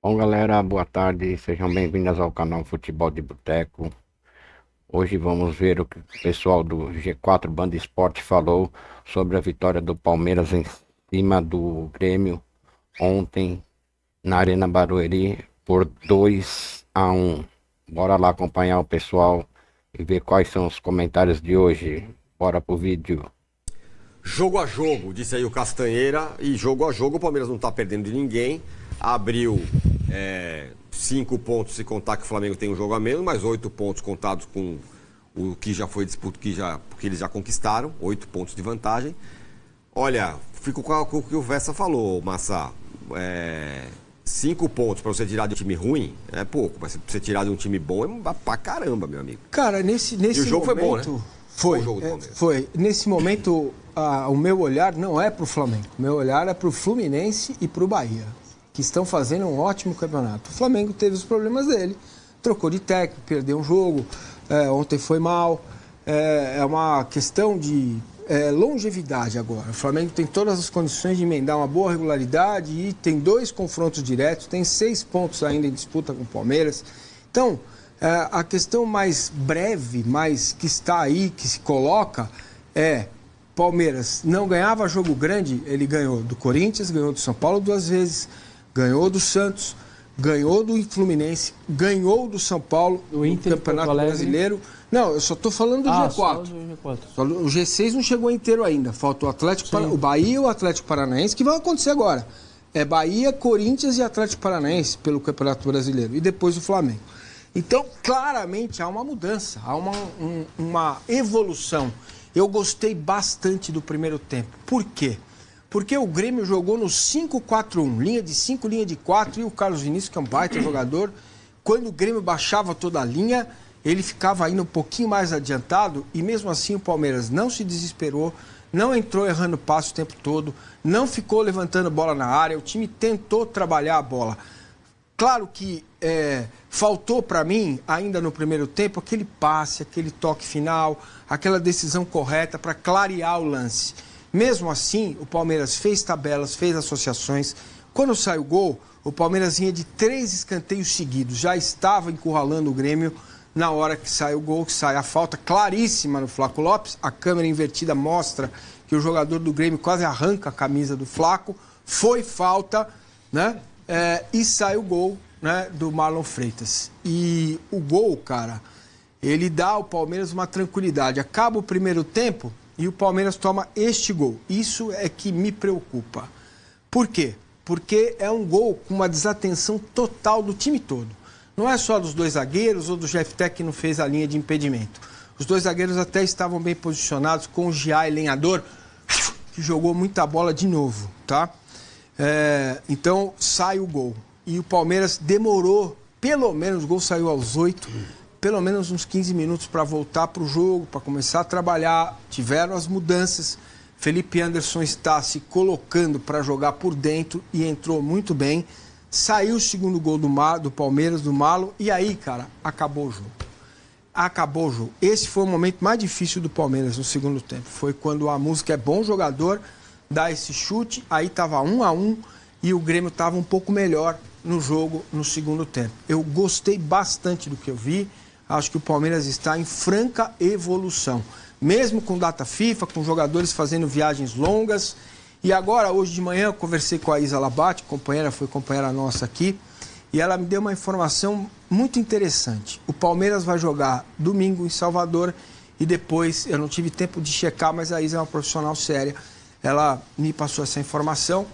Bom, galera, boa tarde, sejam bem-vindos ao canal Futebol de Boteco. Hoje vamos ver o que o pessoal do G4 Band Esporte falou sobre a vitória do Palmeiras em cima do Grêmio ontem na Arena Barueri por 2-1. Bora lá acompanhar o pessoal e ver quais são os comentários de hoje. Bora pro vídeo. Jogo a jogo, disse aí o Castanheira, e jogo a jogo o Palmeiras não tá perdendo de ninguém. Abriu 5 pontos se contar que o Flamengo tem um jogo a menos, mas 8 pontos contados com o que já foi disputa, que eles já conquistaram, 8 pontos de vantagem. Olha, fico com o que o Vessa falou, Massa. 5 pontos para você tirar de um time ruim é pouco, mas se você tirar de um time bom é pra caramba, meu amigo. Cara, nesse E o jogo momento, foi bom, né? Foi, O jogo do Palmeiras. foi. Nesse momento, o meu olhar não é para o Flamengo. O meu olhar é para o Fluminense e para o Bahia, que estão fazendo um ótimo campeonato. O Flamengo teve os problemas dele, trocou de técnico, perdeu um jogo, ontem foi mal. É uma questão de longevidade agora. O Flamengo tem todas as condições de emendar uma boa regularidade e tem 2 confrontos diretos, tem 6 pontos ainda em disputa com o Palmeiras. Então, a questão mais breve, mais que está aí, que se coloca, Palmeiras não ganhava jogo grande, ele ganhou do Corinthians, ganhou do São Paulo 2 vezes, ganhou do Santos, ganhou do Fluminense, ganhou do São Paulo, do Inter, no Campeonato Porto Alegre. Brasileiro. Não, eu só estou falando do G4. Só do G4. O G6 não chegou inteiro ainda. Falta o Bahia e o Atlético Paranaense, que vão acontecer agora. É Bahia, Corinthians e Atlético Paranaense pelo Campeonato Brasileiro. E depois o Flamengo. Então, claramente, há uma mudança, há uma evolução. Eu gostei bastante do primeiro tempo. Por quê? Porque o Grêmio jogou no 5-4-1, linha de 5, linha de 4, e o Carlos Vinícius, que é um baita jogador, quando o Grêmio baixava toda a linha, ele ficava indo um pouquinho mais adiantado, e mesmo assim o Palmeiras não se desesperou, não entrou errando passe o tempo todo, não ficou levantando bola na área, o time tentou trabalhar a bola. Claro que faltou para mim, ainda no primeiro tempo, aquele passe, aquele toque final, aquela decisão correta para clarear o lance. Mesmo assim, o Palmeiras fez tabelas, fez associações. Quando sai o gol, o Palmeiras vinha de 3 escanteios seguidos, já estava encurralando o Grêmio na hora que sai o gol, que sai a falta claríssima no Flaco Lopes. A câmera invertida mostra que o jogador do Grêmio quase arranca a camisa do Flaco. Foi falta, né? E sai o gol, né, do Marlon Freitas. E o gol, cara, ele dá ao Palmeiras uma tranquilidade. Acaba o primeiro tempo e o Palmeiras toma este gol. Isso é que me preocupa. Por quê? Porque é um gol com uma desatenção total do time todo. Não é só dos 2 zagueiros ou do Jeff Tech que não fez a linha de impedimento. Os 2 zagueiros até estavam bem posicionados, com o Giai Lenhador, que jogou muita bola de novo, tá? Então sai o gol. E o Palmeiras demorou, pelo menos, o gol saiu aos 8, pelo menos uns 15 minutos para voltar para o jogo, para começar a trabalhar. Tiveram as mudanças. Felipe Anderson está se colocando para jogar por dentro e entrou muito bem. Saiu o segundo gol do Palmeiras, do Malo, e aí, cara, acabou o jogo. Acabou o jogo. Esse foi o momento mais difícil do Palmeiras no segundo tempo. Foi quando a música é bom jogador, dá esse chute, aí estava 1-1 e o Grêmio estava um pouco melhor no jogo no segundo tempo. Eu gostei bastante do que eu vi. Acho que o Palmeiras está em franca evolução. Mesmo com data FIFA, com jogadores fazendo viagens longas. E agora, hoje de manhã, eu conversei com a Isa Labate, foi companheira nossa aqui, e ela me deu uma informação muito interessante. O Palmeiras vai jogar domingo em Salvador e depois, eu não tive tempo de checar, mas a Isa é uma profissional séria, ela me passou essa informação.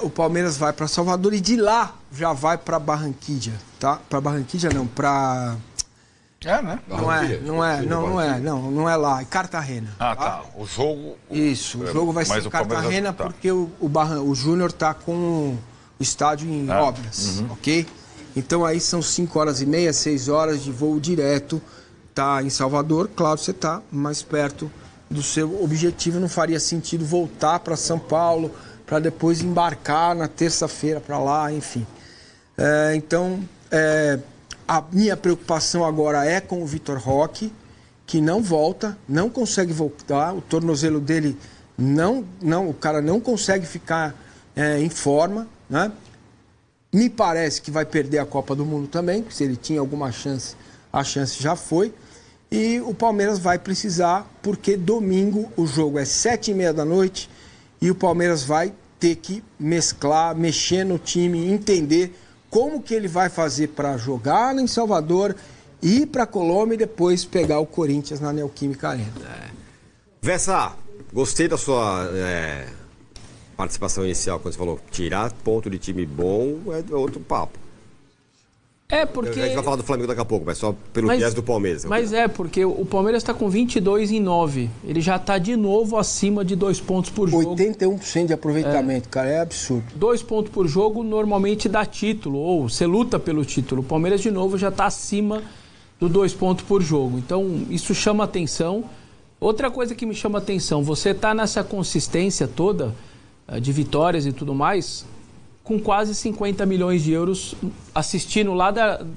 O Palmeiras vai para Salvador e de lá já vai para Barranquilla, tá? Para Barranquilla não, para... Né? Não é lá, é Cartagena. Tá. O jogo. Isso, o jogo vai ser em Cartagena porque o Júnior está com o estádio em obras, ok? Então aí são 5h30, 6 horas de voo direto. Tá em Salvador, claro, você está mais perto do seu objetivo. Não faria sentido voltar para São Paulo para depois embarcar na terça-feira para lá, enfim. A minha preocupação agora é com o Vitor Roque, que não volta, não consegue voltar, o tornozelo dele o cara não consegue ficar em forma, né? Me parece que vai perder a Copa do Mundo também, se ele tinha alguma chance, a chance já foi. E o Palmeiras vai precisar, porque domingo o jogo é 7h30 da noite e o Palmeiras vai ter que mesclar, mexer no time, entender como que ele vai fazer para jogar em Salvador, ir para a Colômbia e depois pegar o Corinthians na Neoquímica Arena. Vessa, gostei da sua participação inicial, quando você falou tirar ponto de time bom é outro papo. Porque... A gente vai falar do Flamengo daqui a pouco, mas só pelo viés do Palmeiras. Mas porque o Palmeiras está com 22-9. Ele já está de novo acima de 2 pontos por jogo. 81% de aproveitamento, cara, é absurdo. 2 pontos por jogo normalmente dá título, ou você luta pelo título. O Palmeiras, de novo, já está acima do 2 pontos por jogo. Então, isso chama atenção. Outra coisa que me chama atenção, você está nessa consistência toda de vitórias e tudo mais, com quase 50 milhões de euros assistindo lá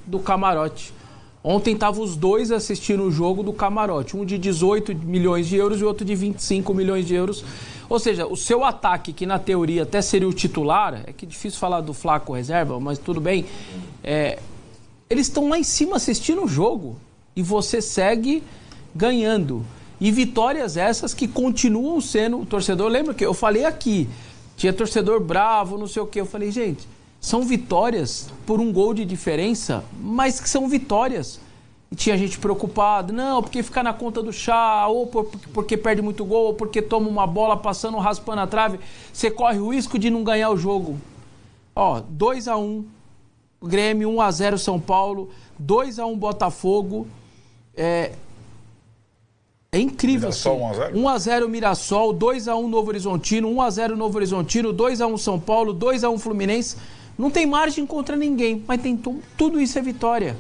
do camarote. Ontem estavam os dois assistindo o jogo do camarote, um de 18 milhões de euros e outro de 25 milhões de euros. Ou seja, o seu ataque, que na teoria até seria o titular, é que é difícil falar do Flaco reserva, mas tudo bem, eles estão lá em cima assistindo o jogo e você segue ganhando. E vitórias essas que continuam sendo... O torcedor, lembra que eu falei aqui, tinha torcedor bravo, não sei o quê. Eu falei, gente, são vitórias por um gol de diferença, mas que são vitórias. E tinha gente preocupada, não, porque fica na conta do chá, ou porque perde muito gol, ou porque toma uma bola passando, raspando a trave, você corre o risco de não ganhar o jogo. 2-1, Grêmio, 1-0 São Paulo, 2-1 Botafogo, É incrível. Mirassol, assim. 1-0? 1-0 Mirassol, 2-1 Novo Horizontino, 1-0 Novo Horizontino, 2-1 São Paulo, 2-1 Fluminense. Não tem margem contra ninguém, mas tem tudo isso é vitória.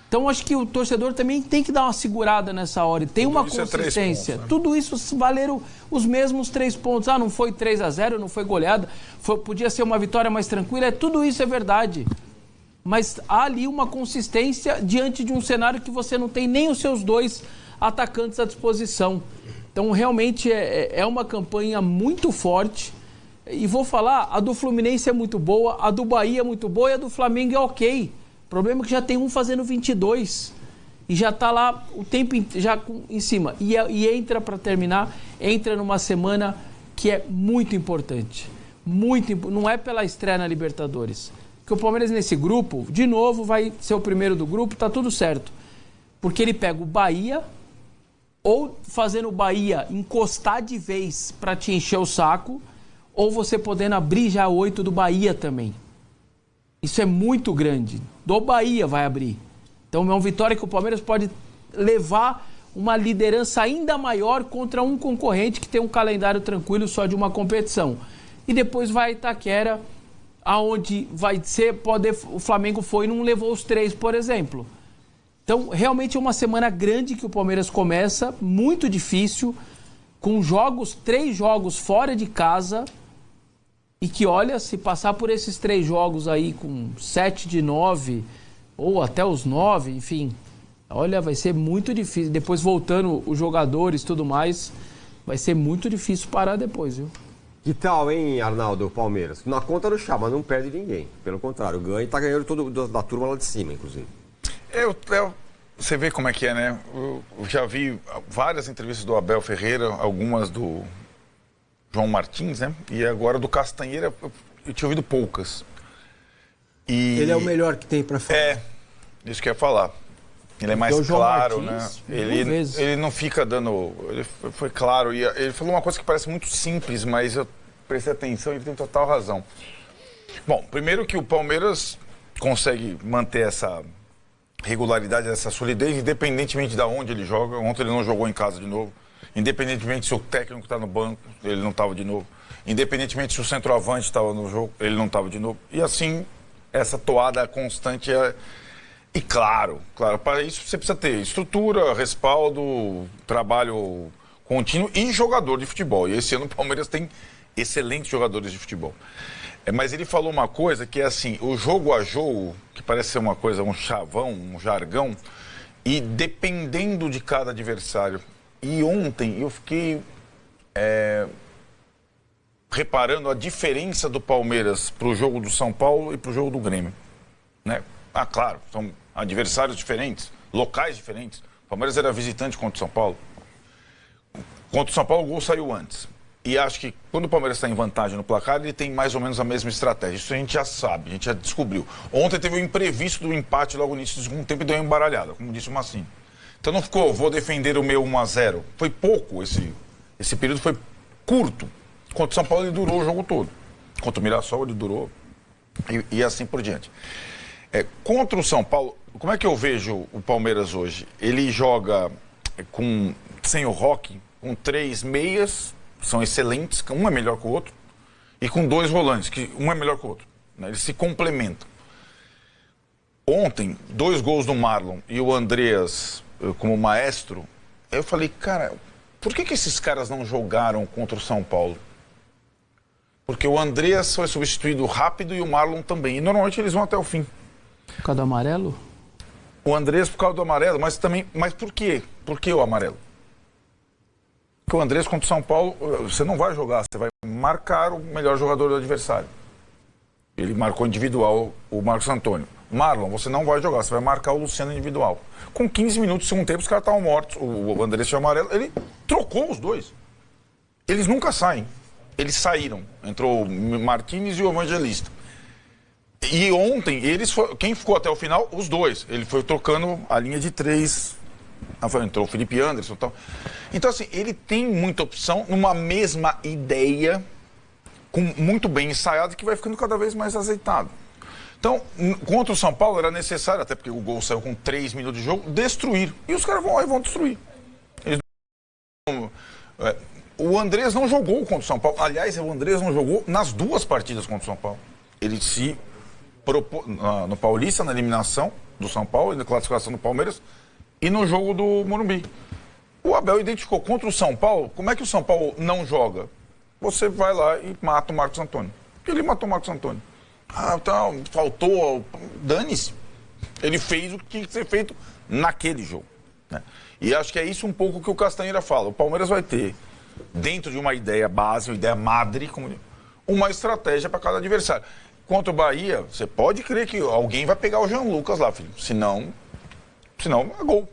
Então acho que o torcedor também tem que dar uma segurada nessa hora. E tem tudo uma consistência. Pontos, né? Tudo isso valeram os mesmos 3 pontos. Não foi 3-0, não foi goleada, podia ser uma vitória mais tranquila. Tudo isso é verdade. Mas há ali uma consistência diante de um cenário que você não tem nem os seus dois atacantes à disposição. Então, realmente, é uma campanha muito forte. E vou falar, a do Fluminense é muito boa, a do Bahia é muito boa e a do Flamengo é ok. O problema é que já tem um fazendo 22. E já está lá o tempo já em cima. E entra, para terminar, entra numa semana que é muito importante. Não é pela estreia na Libertadores. Porque o Palmeiras nesse grupo, de novo, vai ser o primeiro do grupo, tá tudo certo. Porque ele pega o Bahia, ou fazendo o Bahia encostar de vez para te encher o saco, ou você podendo abrir já 8 do Bahia também. Isso é muito grande. Do Bahia vai abrir. Então é uma vitória que o Palmeiras pode levar uma liderança ainda maior contra um concorrente que tem um calendário tranquilo só de uma competição. E depois vai Itaquera, aonde vai ser, o Flamengo foi e não levou os 3, por exemplo. Então, realmente é uma semana grande que o Palmeiras começa, muito difícil, com 3 jogos fora de casa, e que, olha, se passar por esses 3 jogos aí com 7 de 9, ou até os 9, enfim, olha, vai ser muito difícil. Depois, voltando os jogadores e tudo mais, vai ser muito difícil parar depois, viu? Que tal, hein, Arnaldo, Palmeiras? Na conta do chá, mas não perde ninguém. Pelo contrário, ganha e tá ganhando da turma lá de cima, inclusive. Você vê como é que é, né? Eu já vi várias entrevistas do Abel Ferreira, algumas do João Martins, né? E agora do Castanheira, eu tinha ouvido poucas. Ele é o melhor que tem para falar. Isso que eu ia falar. Ele é mais claro, Martins, né? Ele não fica dando... Ele foi claro. E ele falou uma coisa que parece muito simples, mas eu prestei atenção e ele tem total razão. Bom, primeiro que o Palmeiras consegue manter essa regularidade, essa solidez, independentemente de onde ele joga. Ontem ele não jogou em casa de novo. Independentemente se o técnico está no banco, ele não estava de novo. Independentemente se o centroavante estava no jogo, ele não estava de novo. E assim, essa toada constante E claro, para isso você precisa ter estrutura, respaldo, trabalho contínuo e jogador de futebol. E esse ano o Palmeiras tem excelentes jogadores de futebol. Mas ele falou uma coisa que é assim, o jogo a jogo, que parece ser uma coisa, um chavão, um jargão, e dependendo de cada adversário. E ontem eu fiquei reparando a diferença do Palmeiras para o jogo do São Paulo e para o jogo do Grêmio. Né? Ah, claro, são adversários diferentes, locais diferentes. O Palmeiras era visitante contra o São Paulo. Contra o São Paulo, o gol saiu antes. E acho que quando o Palmeiras está em vantagem no placar, ele tem mais ou menos a mesma estratégia. Isso a gente já sabe, a gente já descobriu. Ontem teve o imprevisto do empate logo no início do segundo tempo e deu uma embaralhada, como disse o Massinho. Então não ficou, vou defender o meu 1-0. Foi pouco esse período, foi curto. Contra o São Paulo ele durou o jogo todo. Contra o Mirassol ele durou e assim por diante. Contra o São Paulo, como é que eu vejo o Palmeiras hoje? Ele joga sem o Roque, com 3 meias, são excelentes, um é melhor que o outro, e com 2 volantes, que um é melhor que o outro. Né? Eles se complementam. Ontem, 2 gols do Marlon e o Andreas como maestro, eu falei, cara, por que esses caras não jogaram contra o São Paulo? Porque o Andreas foi substituído rápido e o Marlon também. E normalmente eles vão até o fim. Por causa do amarelo? O Andreas por causa do amarelo, mas por quê? Por que o amarelo? Porque o Andreas contra o São Paulo, você não vai jogar, você vai marcar o melhor jogador do adversário. Ele marcou individual o Marcos Antônio. Marlon, você não vai jogar, você vai marcar o Luciano individual. Com 15 minutos do segundo tempo, os caras estavam mortos. O Andrés tinha amarelo, ele trocou os dois. Eles nunca saem. Eles saíram. Entrou o Martínez e o Evangelista. E ontem, quem ficou até o final? Os dois. Ele foi trocando a linha de 3. Entrou o Felipe Anderson e tal. Então, assim, ele tem muita opção numa mesma ideia, muito bem ensaiada, que vai ficando cada vez mais azeitado. Então, contra o São Paulo era necessário, até porque o gol saiu com 3 minutos de jogo, destruir. E os caras vão lá e vão destruir. O Andrés não jogou contra o São Paulo. Aliás, o Andrés não jogou nas 2 partidas contra o São Paulo. Ele se propôs no Paulista, na eliminação do São Paulo, na classificação do Palmeiras, e no jogo do Morumbi. O Abel identificou contra o São Paulo, como é que o São Paulo não joga? Você vai lá e mata o Marcos Antônio. Ele matou o Marcos Antônio. Então, faltou, dane-se. Ele fez o que tinha que ser feito naquele jogo. Né? E acho que é isso um pouco que o Castanheira fala. O Palmeiras vai ter, dentro de uma ideia base, uma ideia madre, uma estratégia para cada adversário. Contra o Bahia, você pode crer que alguém vai pegar o Jean Lucas lá, filho. Senão é gol.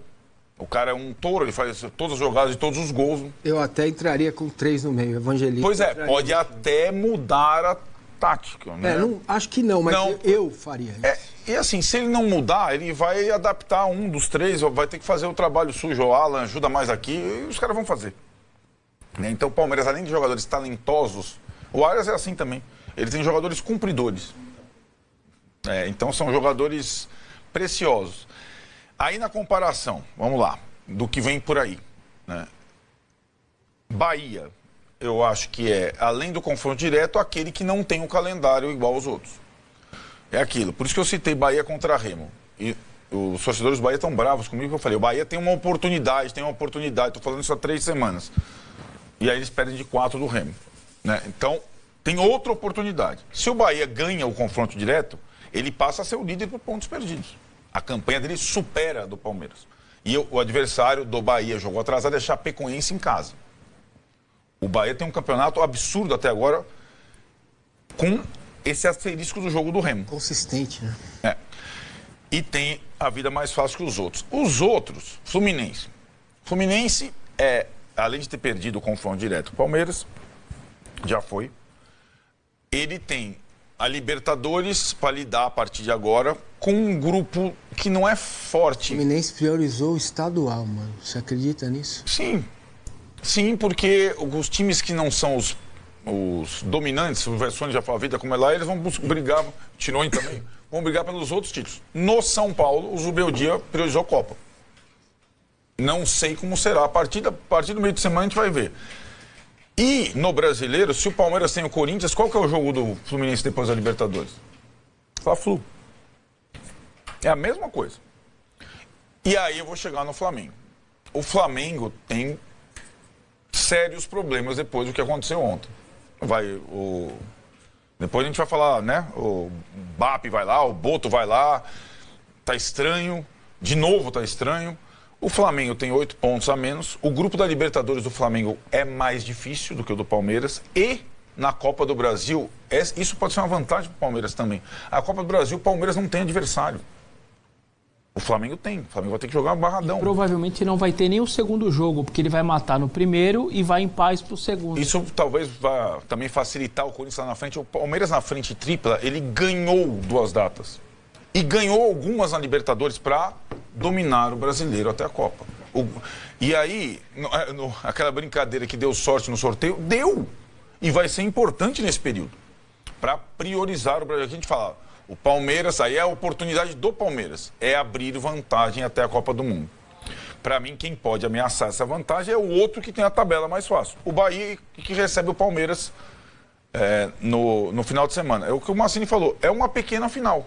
O cara é um touro, ele faz todas as jogadas e todos os gols. Eu até entraria com 3 no meio, Evangelista. Pois é, pode até mudar a tática. Né? Acho que não, mas eu faria isso. E assim, se ele não mudar, ele vai adaptar um dos 3, vai ter que fazer o trabalho sujo. O Alan ajuda mais aqui, e os caras vão fazer. Né? Então o Palmeiras, além de jogadores talentosos, o Arias é assim também. Ele tem jogadores cumpridores. Então são jogadores preciosos. Aí na comparação, vamos lá, do que vem por aí. Né? Bahia, eu acho que além do confronto direto, aquele que não tem um calendário igual aos outros. É aquilo. Por isso que eu citei Bahia contra Remo. E os torcedores do Bahia estão bravos comigo, que eu falei, o Bahia tem uma oportunidade. Estou falando isso há 3 semanas. E aí eles perdem de 4 do Remo. Né? Então, tem outra oportunidade. Se o Bahia ganha o confronto direto, ele passa a ser o líder por pontos perdidos. A campanha dele supera a do Palmeiras. E o adversário do Bahia jogou atrasado é Chapecoense em casa. O Bahia tem um campeonato absurdo até agora, com esse asterisco do jogo do Remo. Consistente, né? E tem a vida mais fácil que os outros. Os outros, Fluminense. Fluminense além de ter perdido o confronto direto com o Palmeiras, já foi. Ele tem a Libertadores para lidar a partir de agora com um grupo que não é forte. O Fluminense priorizou o estadual, mano. Você acredita nisso? Sim, porque os times que não são os dominantes, o Versoni já falou a vida como é lá, eles vão brigar, Tironi também, vão brigar pelos outros títulos. No São Paulo, o Zubeldia priorizou a Copa. Não sei como será. A partir do meio de semana a gente vai ver. E no Brasileiro, se o Palmeiras tem o Corinthians, qual que é o jogo do Fluminense depois da Libertadores? Fla-Flu. É a mesma coisa. E aí eu vou chegar no Flamengo. O Flamengo tem sérios problemas depois do que aconteceu ontem. Depois a gente vai falar, né? O BAP vai lá, o Boto vai lá. Tá estranho. De novo tá estranho. O Flamengo tem 8 pontos a menos. O grupo da Libertadores do Flamengo é mais difícil do que o do Palmeiras. E na Copa do Brasil, isso pode ser uma vantagem para o Palmeiras também. A Copa do Brasil, o Palmeiras não tem adversário. O Flamengo tem. O Flamengo vai ter que jogar barradão. E provavelmente não vai ter nem o segundo jogo, porque ele vai matar no primeiro e vai em paz pro segundo. Isso talvez vá também facilitar o Corinthians lá na frente. O Palmeiras na frente tripla, ele ganhou 2 datas. E ganhou algumas na Libertadores para dominar o brasileiro até a Copa. E aí, aquela brincadeira que deu sorte no sorteio, deu. E vai ser importante nesse período. Para priorizar o Brasil. Aqui a gente fala, o Palmeiras, aí é a oportunidade do Palmeiras. É abrir vantagem até a Copa do Mundo. Para mim, quem pode ameaçar essa vantagem é o outro que tem a tabela mais fácil. O Bahia, que recebe o Palmeiras no final de semana. É o que o Massini falou, é uma pequena final.